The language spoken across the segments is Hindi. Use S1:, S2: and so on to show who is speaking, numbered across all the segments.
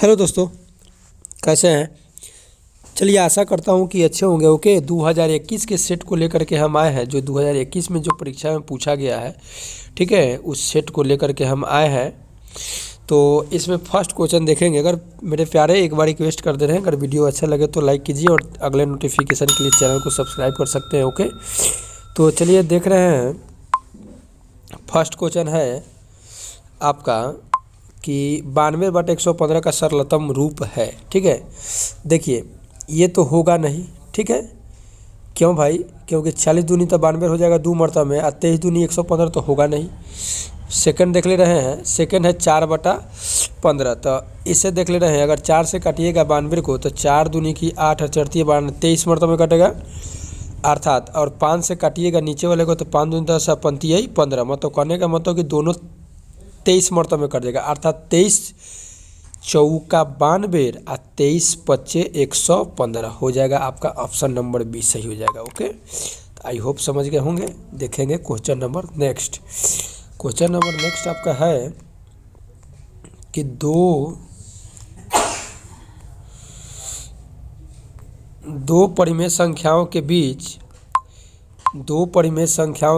S1: हेलो दोस्तों, कैसे हैं। चलिए, आशा करता हूं कि अच्छे होंगे। ओके, 2021 के सेट को लेकर के हम आए हैं, जो 2021 में जो परीक्षा में पूछा गया है, ठीक है, उस सेट को लेकर के हम आए हैं। तो इसमें फर्स्ट क्वेश्चन देखेंगे। अगर मेरे प्यारे, एक बार रिक्वेस्ट कर दे रहे हैं, अगर वीडियो अच्छा लगे तो लाइक कीजिए और अगले नोटिफिकेशन के लिए चैनल को सब्सक्राइब कर सकते हैं। ओके, तो चलिए देख रहे हैं। फर्स्ट क्वेश्चन है आपका कि 92/115 का सरलतम रूप है। ठीक है, देखिए ये तो होगा नहीं। ठीक है, क्यों भाई? क्योंकि 40 दूनी तो 92 हो जाएगा 2 मरतबा में, और 23 दूनी 115 तो होगा नहीं। सेकंड देख ले रहे हैं, सेकंड है 4/15। तो इसे देख ले रहे हैं, अगर 4 से काटिएगा 92 को तो 4 दूनी की 8 और चढ़ती 23 मरतबा में कटेगा अर्थात, और 5 से काटिएगा नीचे वाले को तो 5 दूनी 10 पंती 15। मतलब कहने का मतलब कि दोनों 23 मरतबा में कट जाएगा, अर्थात 23 चौका 92 और 23 पच्चे 115 हो जाएगा। आपका ऑप्शन नंबर बी सही हो जाएगा। ओके, तो आई होप समझ गए होंगे। देखेंगे question number next. Question number next आपका है कि दो परिमेय संख्याओं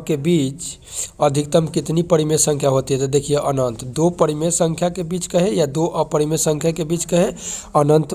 S1: के बीच अधिकतम कितनी परिमेय संख्या होती है? तो देखिए अनंत। 2 परिमेय संख्या के बीच कहे या 2 अपरिमेय संख्या के बीच कहे, अनंत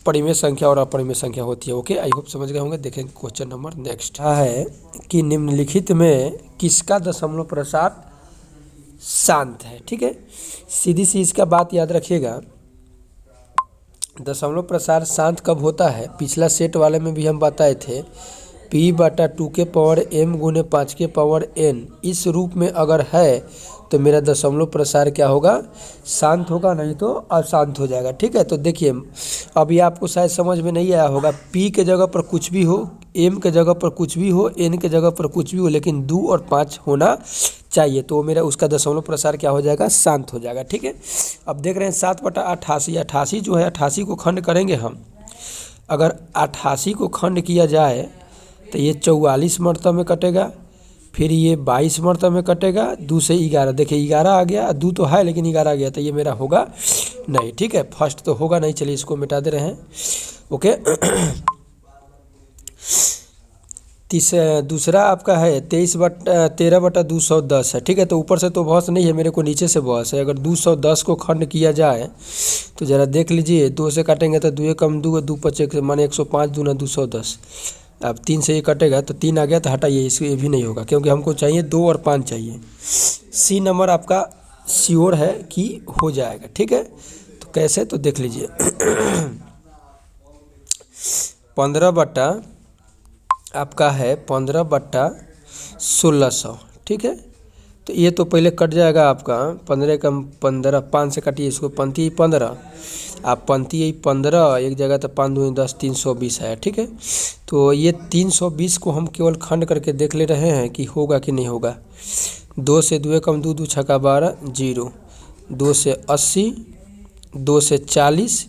S1: परिमेय संख्या और अपरिमेय संख्या होती है। ओके, आई होप समझ गए होंगे। देखेंगे क्वेश्चन नंबर नेक्स्ट है कि निम्नलिखित में किसका दशमलव प्रसार शांत है? ठीक है, सीधी सी इसका बात याद रखिएगा। दशमलव प्रसार शांत कब होता है? पिछला सेट वाले में भी हम बताए थे, p/2 के पावर m गुने 5 के पावर n इस रूप में अगर है तो मेरा दशमलव प्रसार क्या होगा? शांत होगा, नहीं तो अशांत हो जाएगा। ठीक है, तो देखिए अभी आपको शायद समझ में नहीं आया होगा। p के जगह पर कुछ भी हो, m के जगह पर कुछ भी हो, n के जगह पर कुछ भी हो, लेकिन 2 और 5 होना चाहिए, तो मेरा उसका दशमलव प्रसार क्या हो जाएगा? शांत हो जाएगा। ठीक है, अब देख रहे हैं 7/88। 88 जो है, 88 को खंड करेंगे हम। अगर 88 को खंड किया जाए तो ये 44 मरतबा में कटेगा, फिर ये 22 मरतबा में कटेगा। 2 से 11, देखिए 11 आ गया, 2 तो है लेकिन 11 आ गया, तो ये मेरा होगा नहीं। ठीक है, फर्स्ट तो होगा नहीं, चलिए इसको मिटा दे रहे हैं। ओके, दूसरा आपका है 13/210 है। ठीक है, तो ऊपर से तो बहस नहीं है, मेरे को नीचे से बहस है। अगर 210 को खंड किया जाए तो ज़रा देख लीजिए, 2 से काटेंगे तो 2 कम 2 2 पच्चे माने 105 दूना 210। अब 3 से ये कटेगा तो 3 आ गया, तो हटाइए इसको, ये भी नहीं होगा क्योंकि हमको चाहिए 2 और 5 चाहिए। सी नंबर आपका श्योर है कि हो जाएगा। ठीक है, तो कैसे, तो देख लीजिए 15/1600। ठीक है, तो ये तो पहले कट जाएगा आपका 15 कम 15, 5 से काटिए इसको, पंती 15, आप पंती 15 एक जगह, तो 5 दूनी 10, 320 है। ठीक है, तो ये 320 को हम केवल खंड करके देख ले रहे हैं कि होगा कि नहीं होगा। 2 से 2 कम 2 2 छक्का 12 0, 2 से 80, 2 से 40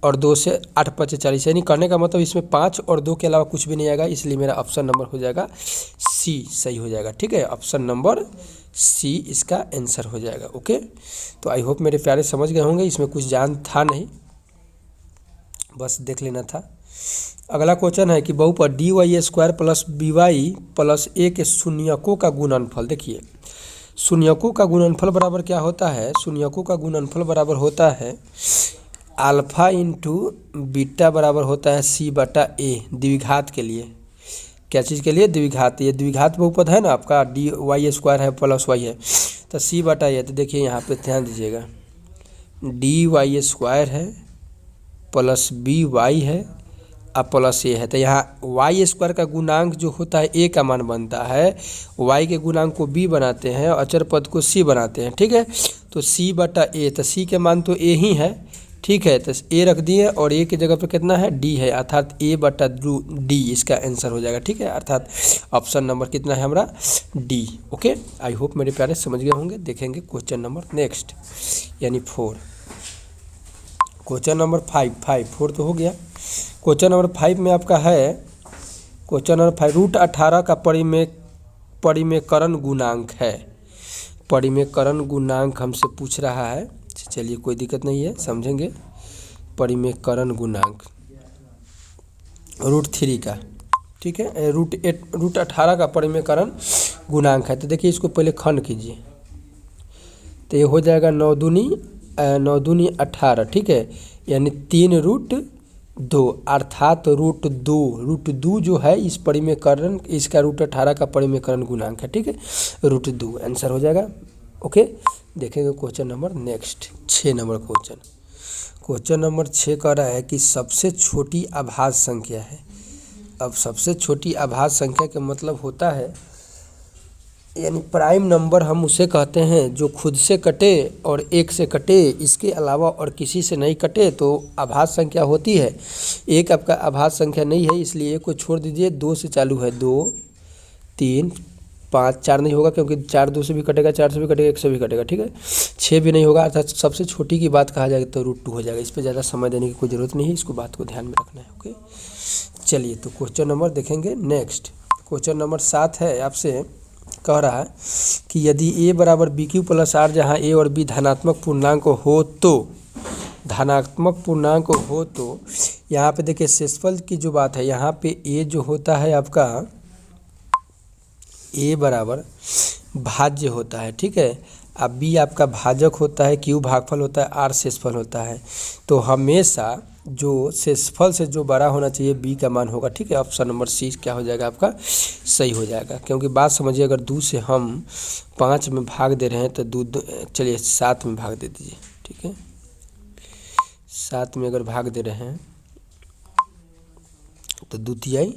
S1: और 2 से 8 5 40, यानी करने का मतलब इसमें 5 और 2 के अलावा कुछ भी नहीं आएगा, इसलिए मेरा ऑप्शन नंबर हो जाएगा सी सही हो जाएगा। ठीक है, ऑप्शन नंबर सी इसका आंसर हो जाएगा। ओके, तो आई होप मेरे प्यारे समझ गए होंगे। इसमें कुछ जान था नहीं, बस देख लेना था। अगला क्वेश्चन है कि बहुपद dy² plus by plus a के शून्यकों का गुणनफल। देखिए शून्यकों का गुणनफल बराबर क्या होता है? शून्यकों का गुणनफल बराबर होता है अल्फा इंटू बीटा बराबर होता है c/a द्विघात के लिए। क्या चीज़ के लिए? द्विघात। ये द्विघात बहुपद है ना आपका, dy² है प्लस y है, तो c/a। तो देखिए यहाँ पे ध्यान दीजिएगा, dy² है प्लस by है और प्लस a है, तो यहाँ y² का गुणांक जो होता है a का मान बनता है, y के गुणांक को b बनाते हैं और अचर पद को c बनाते हैं। ठीक है, तो c/a, तो c के मान तो a ही है। ठीक है, तो a रख दिए और a की जगह पर कितना है? d है, अर्थात a/d इसका आंसर हो जाएगा। ठीक है, अर्थात ऑप्शन नंबर कितना है हमारा? d। ओके, आई होप मेरे प्यारे समझ गए होंगे। देखेंगे क्वेश्चन नंबर नेक्स्ट, यानी 4। क्वेश्चन नंबर 4 तो हो गया। क्वेश्चन नंबर 5 में आपका है, क्वेश्चन नंबर 5 √18 का परिमेयकरण गुणांक है। परिमेयकरण गुणांक हमसे पूछ रहा है। चलिए कोई दिक्कत नहीं है, समझेंगे। परिमेयकरण गुणांक √3 का, ठीक है, √18 का परिमेयकरण गुणांक है। तो देखिए इसको पहले खंड कीजिए, तो ये हो जाएगा 9 दूनी 18, ठीक है, यानी 3√2 अर्थात √2 जो है इस परिमेयकरण, इसका √18 का परिमेयकरण गुणांक है, ठीक है, √2 आंसर हो जाएगा। ओके, देखेंगे question number next 6 number question number 6 कह रहा है कि सबसे छोटी अभाज्य संख्या है। अब सबसे छोटी अभाज्य संख्या का मतलब होता है, यानी प्राइम नंबर हम उसे कहते हैं जो खुद से कटे और 1 से कटे, इसके अलावा और किसी से नहीं कटे तो अभाज्य संख्या होती है। एक आपका अभाज्य संख्या नहीं है, इसलिए एक को छोड़ दीजिए। 2 से चालू है, 2 3 5, 4 नहीं होगा क्योंकि 4 2 से भी कटेगा, 4 से भी कटेगा, 1 से भी कटेगा, ठीक है। 6 भी नहीं होगा, अर्थात सबसे छोटी की बात कहा जाएगा तो √2 हो जाएगा। इस पर ज़्यादा समय देने की कोई ज़रूरत नहीं है, इसको बात को ध्यान में रखना है। ओके, चलिए तो क्वेश्चन नंबर देखेंगे नेक्स्ट। क्वेश्चन नंबर 7 है, आपसे कह रहा है कि यदि a बराबर BQ + R जहाँ a और b धनात्मक पूर्णांक हो तो यहाँ पे देखिए शेषफल की जो बात है, यहाँ पे a जो होता है आपका, a बराबर भाज्य होता है, ठीक है, अब b आपका भाजक होता है, q भागफल होता है, r शेषफल होता है। तो हमेशा जो शेषफल से जो बड़ा होना चाहिए b का मान होगा, ठीक है। ऑप्शन नंबर सी क्या हो जाएगा आपका, सही हो जाएगा। क्योंकि बात समझिए, अगर 2 से हम 5 में भाग दे रहे हैं तो चलिए 7 में भाग दे दीजिए, ठीक है। 7 में अगर भाग दे रहे हैं तो 2 तिहाई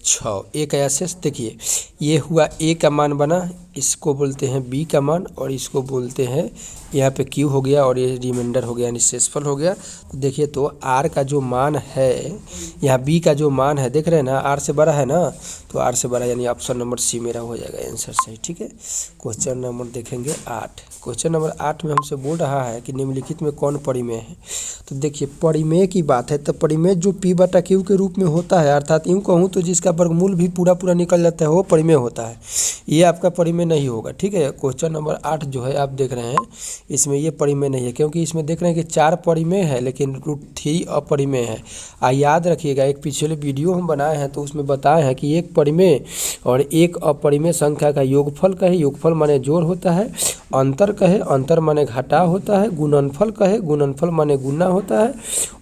S1: 6, एक ऐसे देखिए ये हुआ a का मान बना, इसको बोलते हैं b का मान और इसको बोलते हैं, यहाँ पे q हो गया और ये रिमाइंडर हो गया यानी शेषफल हो गया। तो देखिए तो r का जो मान है, यहाँ b का जो मान है, देख रहे हैं ना, r से बड़ा है ना, तो r से बड़ा यानी ऑप्शन नंबर सी मेरा हो जाएगा आंसर सही, ठीक है। क्वेश्चन नंबर देखेंगे 8। क्वेश्चन नंबर 8 में हमसे बोल रहा है कि निम्नलिखित में कौन परिमेय है। तो देखिए परिमेय की बात है, तो परिमेय जो p/q के रूप में होता है, अर्थात यूँ कहूँ तो जिसका वर्गमूल भी पूरा निकल जाता है वो परिमेय होता है। ये आपका परिमेय नहीं होगा, ठीक है। क्वेश्चन नंबर 8 जो है आप देख रहे हैं, इसमें ये परिमेय नहीं है, क्योंकि इसमें देख रहे हैं कि 4 परिमेय है लेकिन √3 अपरिमेय है। याद रखिएगा, एक पिछले वीडियो हम बनाए हैं तो उसमें बताए हैं कि एक परिमेय और एक अपरिमेय संख्या का योगफल कहे, योगफल माने जोड़ होता है, अंतर कहे, अंतर माने घटाव होता है, गुणनफल कहे, गुणनफल माने गुना होता है,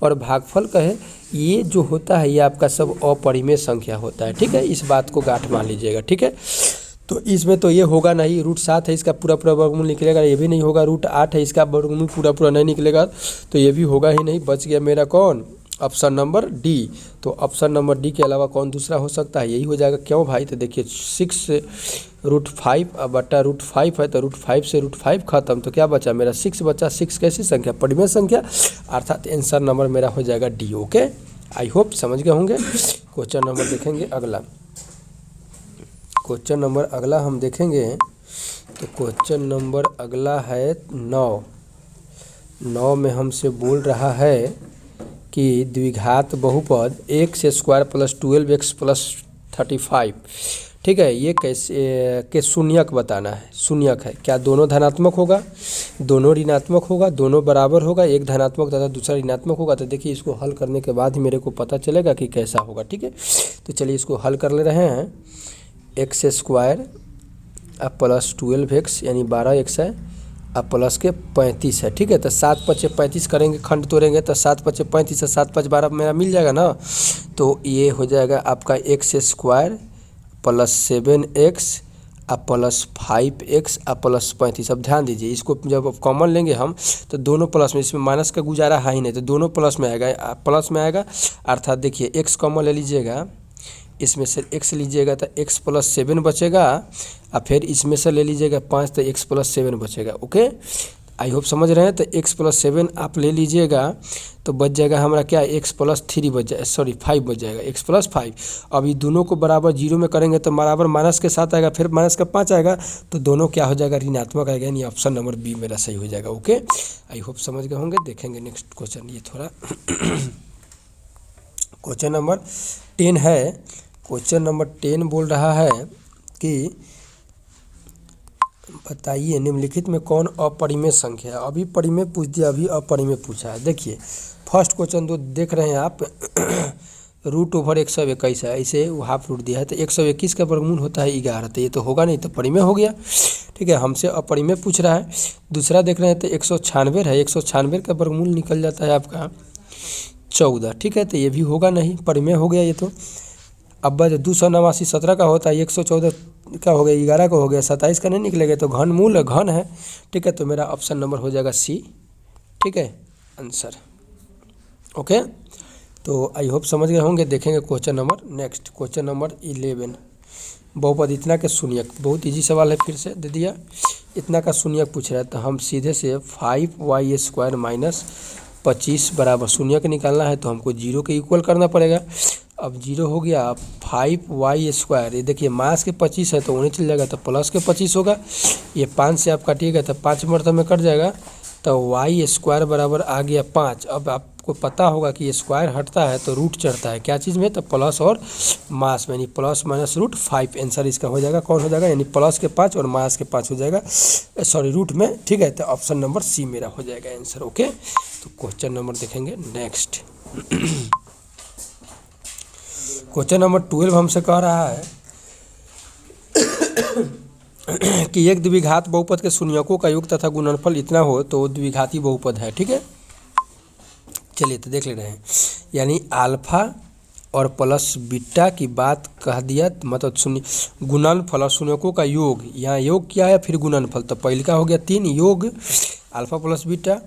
S1: और भागफल कहे, ये जो होता है ये आपका सब अपरिमेय संख्या होता है, ठीक है। इस बात को गांठ मान लीजिएगा, ठीक है। तो इसमें तो ये होगा नहीं, √7 है इसका पूरा वर्गमूल निकलेगा, ये भी नहीं होगा। √8 है इसका वर्गमूल पूरा नहीं निकलेगा, तो ये भी होगा ही नहीं। बच गया मेरा कौन, ऑप्शन नंबर डी। तो ऑप्शन नंबर डी के अलावा कौन दूसरा हो सकता है, यही हो जाएगा। क्यों भाई, तो देखिए 6 √5 बटा √5 है, तो √5 से √5 खत्म, तो क्या बचा मेरा 6 बचा। 6 कैसी संख्या, परिमेय संख्या, अर्थात आंसर नंबर मेरा हो जाएगा डी। ओके, आई होप समझ गए होंगे। क्वेश्चन नंबर देखेंगे अगला। क्वेश्चन नंबर अगला हम देखेंगे, तो क्वेश्चन नंबर अगला है 9 में हमसे बोल रहा है कि द्विघात बहुपद x² + 12x + 35, ठीक है, ये कैसे के शून्यक बताना है। शून्यक है क्या, दोनों धनात्मक होगा, दोनों ऋणात्मक होगा, दोनों बराबर होगा, एक धनात्मक तथा दूसरा ऋणात्मक होगा। तो देखिए इसको हल करने के बाद ही मेरे को पता चलेगा कि कैसा होगा, ठीक है। तो चलिए इसको हल कर ले रहे हैं। x² + 12x यानी 12x है, अब प्लस के 35 है, ठीक है। तो 7 × 5 = 35 करेंगे, खंड तोड़ेंगे तो 7 × 5 = 35 है, 7 × 5 = 12 मेरा मिल जाएगा ना। तो ये हो जाएगा आपका x² + 7x + 5x + 35। अब ध्यान दीजिए, इसको जब कॉमन लेंगे हम तो दोनों प्लस में, इसमें माइनस का गुजारा है ही नहीं, तो दोनों प्लस में आएगा, अर्थात देखिए x कॉमन ले लीजिएगा, इसमें से x लीजिएगा तो x + 7 बचेगा, और फिर इसमें से ले लीजिएगा 5 तो x + 7 बचेगा। ओके, आई होप समझ रहे हैं। तो x + 7 आप ले लीजिएगा तो बच जाएगा हमारा क्या, x + 3 बच जाएगा, सॉरी 5 बच जाएगा, x + 5। अब ये दोनों को बराबर 0 में करेंगे तो बराबर माइनस के साथ आएगा, फिर माइनस का 5 आएगा, तो दोनों क्या हो जाएगा, ऋणात्मक आएगा, यानी ऑप्शन नंबर बी मेरा सही हो जाएगा। ओके, आई होप समझ गए होंगे। देखेंगे नेक्स्ट क्वेश्चन, ये थोड़ा क्वेश्चन नंबर 10 है। क्वेश्चन नंबर 10 बोल रहा है कि बताइए निम्नलिखित में कौन अपरिमेय संख्या है। अभी परिमेय पूछ दिया, अभी अपरिमेय पूछा है। देखिए फर्स्ट क्वेश्चन तो देख रहे हैं आप √121 है, इसे हाफ रूट दिया है तो 121 का वर्गमूल होता है 11, तो ये तो होगा नहीं, तो परिमेय हो गया। ठीक है, हमसे अपरिमेय पूछ रहा है। दूसरा देख रहे हैं तो 196 है, 196 का वर्गमूल निकल जाता है आपका 14। ठीक है, तो ये भी होगा नहीं, परिमेय हो गया ये तो। अब 289 17 का होता है, 114 का हो गया, 11 का हो गया, 27 का नहीं निकलेगा, तो घनमूल घन है। ठीक है, तो मेरा ऑप्शन नंबर हो जाएगा सी। ठीक है आंसर। ओके, तो आई होप समझ गए होंगे। देखेंगे question number next, question number 11। बहुपद इतना के शून्यक, बहुत इजी सवाल है, फिर से दे दिया। इतना का शून्यक पूछ रहा है, तो हम सीधे से 5y² - 25 बराबर शून्यक निकालना है, तो हमको 0 के इक्वल करना पड़ेगा। अब 0 हो गया, 5y², ये देखिए मास के 25 है तो उन्हें चल जाएगा, तो प्लस के 25 होगा। ये 5 से आप काटिएगा तो 5 मरतबे में कट जाएगा, तो y² बराबर आ गया 5। अब आपको पता होगा कि ये स्क्वायर हटता है तो रूट चढ़ता है, क्या चीज़ में, तो प्लस और मास में, यानी प्लस माइनस रूट 5 आंसर इसका हो जाएगा। कौन हो जाएगा, यानी प्लस के 5 और मास के 5 हो जाएगा, सॉरी रूट में। ठीक है, तो ऑप्शन नंबर सी मेरा हो जाएगा आंसर। ओके, तो क्वेश्चन नंबर देखेंगे नेक्स्ट। क्वेश्चन नंबर 12 हमसे कह रहा है कि एक द्विघात बहुपद के शून्यकों का योग तथा गुणनफल इतना हो तो वो द्विघाती बहुपद है। ठीक है, चलिए तो देख ले रहे हैं, यानी अल्फा और प्लस बीटा की बात कह दिया, मतलब शून्य गुणनफल और शून्यकों का योग, यहाँ योग क्या है फिर गुणनफल, तो पहले का हो गया 3 योग अल्फा प्लस बीटा,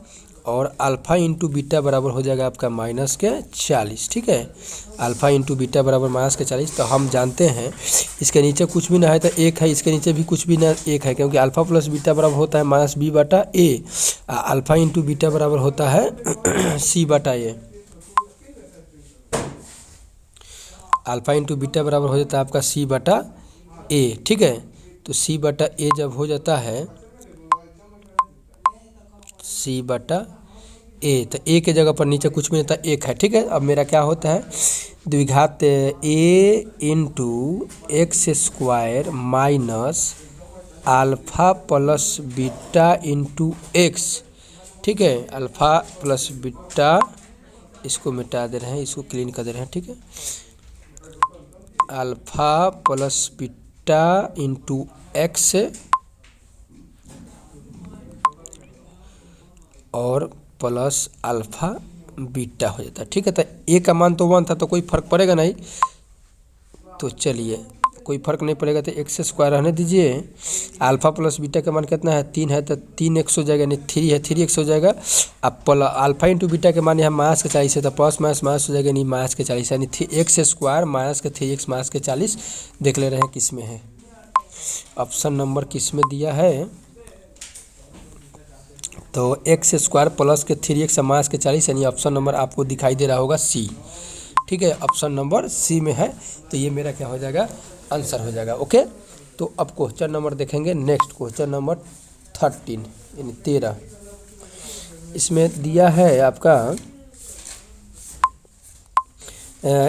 S1: और अल्फा इंटू बीटा बराबर हो जाएगा आपका -40। ठीक है, अल्फा इंटू बीटा बराबर -40। तो हम जानते हैं इसके नीचे कुछ भी ना है तो 1 है, इसके नीचे भी कुछ भी ना 1 है, क्योंकि अल्फा प्लस बीटा बराबर होता है -b/a, अल्फा इंटू बीटा बराबर होता है c/a। अल्फा इंटू बीटा बराबर हो जाता है आपका c/a। ठीक है, तो c/a जब हो जाता है c/a, तो a के जगह पर नीचे कुछ भी नहीं था, 1 है। ठीक है, अब मेरा क्या होता है, द्विघात a into x² minus alpha plus beta into x। ठीक है, अल्फा प्लस बीटा, इसको मिटा दे रहे हैं, इसको क्लीन कर दे रहे हैं। ठीक है, alpha plus beta into x और प्लस अल्फा बीटा हो जाता है। ठीक है, तो ए का मान तो 1 था तो कोई फर्क पड़ेगा नहीं, तो चलिए कोई फर्क नहीं पड़ेगा, तो x² रहने दीजिए। अल्फा प्लस बीटा का मान कितना है, 3 है, तो 3x हो जाएगा, यानी 3 है, 3x हो जाएगा। अब अल्फा इंटू बीटा के मान यहाँ -40 है, तो प्लस माइनस हो जाएगा, यानी -40, यानी x² माइनस के 3x -40। देख ले रहे हैं किस में है, ऑप्शन नंबर किस में दिया है, तो x² प्लस के 3x -40, यानी ऑप्शन नंबर आपको दिखाई दे रहा होगा सी। ठीक है, ऑप्शन नंबर सी में है, तो ये मेरा क्या हो जाएगा, आंसर हो जाएगा। ओके, तो अब क्वेश्चन नंबर देखेंगे नेक्स्ट, क्वेश्चन नंबर 13 यानी 13। इसमें दिया है आपका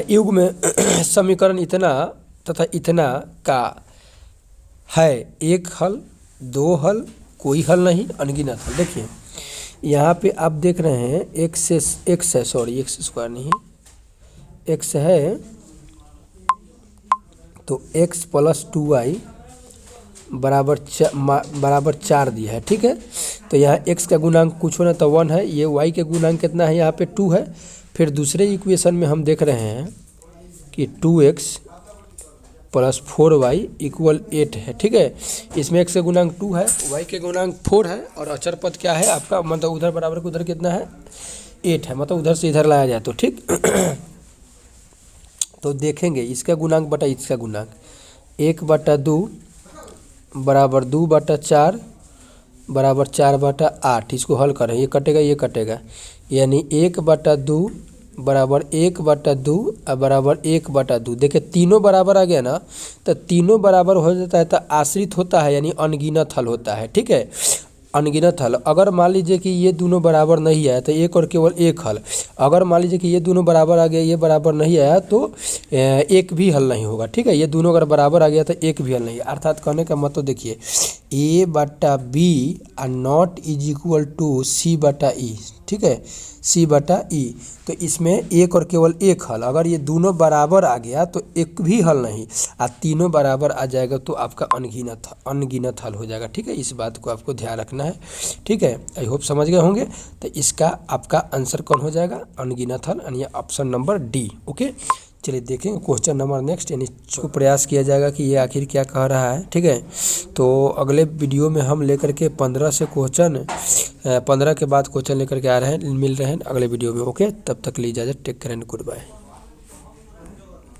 S1: युग में समीकरण इतना तथा इतना का है, 1 हल, 2 हल, कोई हल नहीं, अनगिनत हल। देखिए यहाँ पे आप देख रहे हैं x है, सॉरी x² नहीं है, x है, तो x प्लस 2y बराबर 4 दिया है। ठीक है, तो यहाँ x का गुणांक कुछ होना तो 1 है, ये y के गुणांक कितना है, यहाँ पे 2 है। फिर दूसरे इक्वेशन में हम देख रहे हैं कि 2x प्लस 4y इक्वल 8 है। ठीक है, इसमें x के गुणांक 2 है, y के गुणांक 4 है, और अचर पद क्या है आपका, मतलब उधर बराबर के उधर कितना है, 8 है, मतलब उधर से इधर लाया जाए तो ठीक। तो देखेंगे इसका गुणांक बटा इसका गुणांक, 1/2 बराबर 2/4 बराबर 4/8। इसको हल करें, ये कटेगा ये कटेगा, यानी 1/2 बराबर 1/2 बराबर 1/2। देखिए तीनों बराबर आ गया ना, तो तीनों बराबर हो जाता है तो आश्रित होता है, यानी अनगिनत हल होता है। ठीक है, अनगिनत हल। अगर मान लीजिए कि ये दोनों बराबर नहीं आया तो एक और केवल एक हल। अगर मान लीजिए कि ये दोनों बराबर आ गया, ये बराबर नहीं आया, तो एक भी हल नहीं होगा। ठीक है, ये दोनों अगर बराबर आ गया तो एक भी हल नहीं, अर्थात कहने का मतलब देखिए ए बटा बी और नॉट इज इक्वल टू सी बटा ई, ठीक है, सी बटा ई। तो इसमें एक और केवल एक हल, अगर ये दोनों बराबर आ गया तो एक भी हल नहीं, और तीनों बराबर आ जाएगा तो आपका अनगिनत हल हो जाएगा, ठीक है। इस बात को आपको ध्यान रखना है, ठीक है। आई होप समझ गए होंगे। तो इसका आपका आंसर कौन हो जाएगा, अनगिनत हल, यानी ऑप्शन नंबर डी। ओके, चलिए देखें क्वेश्चन नंबर नेक्स्ट, यानी को प्रयास किया जाएगा कि ये आखिर क्या कह रहा है, ठीक है। तो अगले वीडियो में हम लेकर के 15 से क्वेश्चन 15 के बाद क्वेश्चन लेकर के आ रहे हैं, मिल रहे हैं अगले वीडियो में। ओके, तब तक ली इजाज़त, take care and good bye.